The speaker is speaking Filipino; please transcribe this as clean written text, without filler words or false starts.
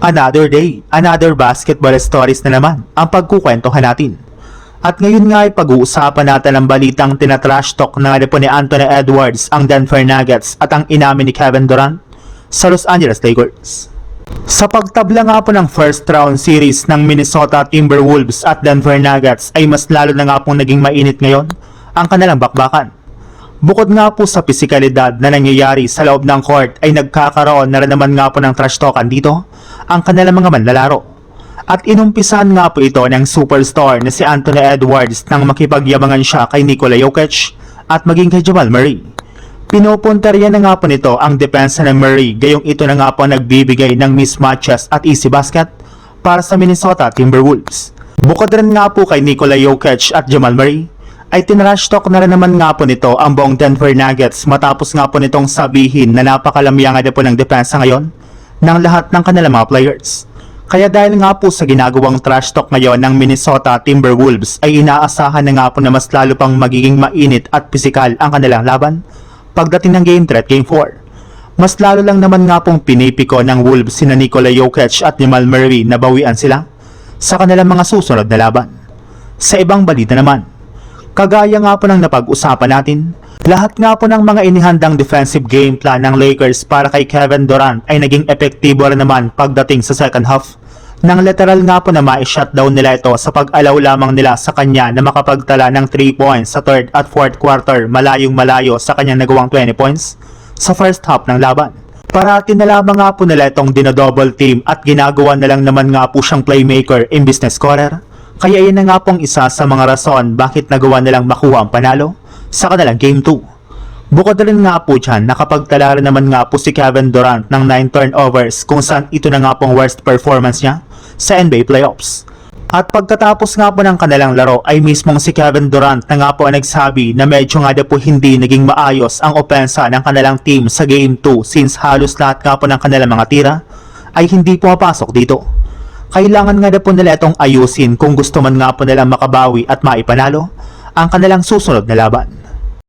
Another day, another basketball stories na naman ang pagkukwentuhan natin. At ngayon nga ay pag-uusapan natin ang balitang tinatrash talk na nga po ni Anthony Edwards ang Denver Nuggets at ang inamin ni Kevin Durant sa Los Angeles Lakers. Sa pagtabla nga po ng first round series ng Minnesota Timberwolves at Denver Nuggets ay mas lalo na nga pong naging mainit ngayon ang kanilang bakbakan. Bukod nga po sa pisikalidad na nangyayari sa loob ng court ay nagkakaroon na rin naman nga po ng trash talkan dito ang kanilang mga manlalaro. At inumpisan nga po ito ng superstar na si Anthony Edwards nang makipagyabangan siya kay Nikola Jokic at maging kay Jamal Murray. Pinupuntarya na nga po nito ang depensa ng Murray gayong ito na nga po nagbibigay ng mismatches at easy basket para sa Minnesota Timberwolves. Bukod rin nga po kay Nikola Jokic at Jamal Murray ay tinrash talk na rin naman nga po nito ang buong Denver Nuggets matapos nga po nitong sabihin na napakalamyang na po ng depensa ngayon ng lahat ng kanilang mga players. Kaya dahil nga po sa ginagawang trash talk ngayon ng Minnesota Timberwolves ay inaasahan na nga po na mas lalo pang magiging mainit at pisikal ang kanilang laban pagdating ng Game 3 at Game 4. Mas lalo lang naman nga pong pinipiko ng Wolves sina Nikola Jokic at Jamal Murray na bawian sila sa kanilang mga susunod na laban. Sa ibang balita naman, kagaya nga po ng napag-usapan natin, lahat nga po ng mga inihandang defensive game plan ng Lakers para kay Kevin Durant ay naging epektibo rin naman pagdating sa second half nang literal nga po na ma-shutdown nila ito sa pag-alaw lamang nila sa kanya na makapagtala ng 3 points sa third at fourth quarter malayong malayo sa kanyang nagawang 20 points sa first half ng laban. Parati na lamang nga po nila itong dinodouble team at ginagawa na lang naman nga po siyang playmaker in business scorer. Kaya yun na nga pong isa sa mga rason bakit nagawa nilang makuha ang panalo sa kanilang Game 2. Bukod rin nga po dyan, nakapagtala rin naman nga po si Kevin Durant ng 9 turnovers kung saan ito na nga pong worst performance niya sa NBA playoffs. At pagkatapos nga po ng kanilang laro ay mismong si Kevin Durant na nga po ang nagsabi na medyo nga po hindi naging maayos ang opensa ng kanilang team sa Game 2 since halos lahat nga po ng kanilang mga tira ay hindi pumapasok dito. Kailangan nga na po nila itong ayusin kung gusto man nga po nilang makabawi at maipanalo ang kanilang susunod na laban.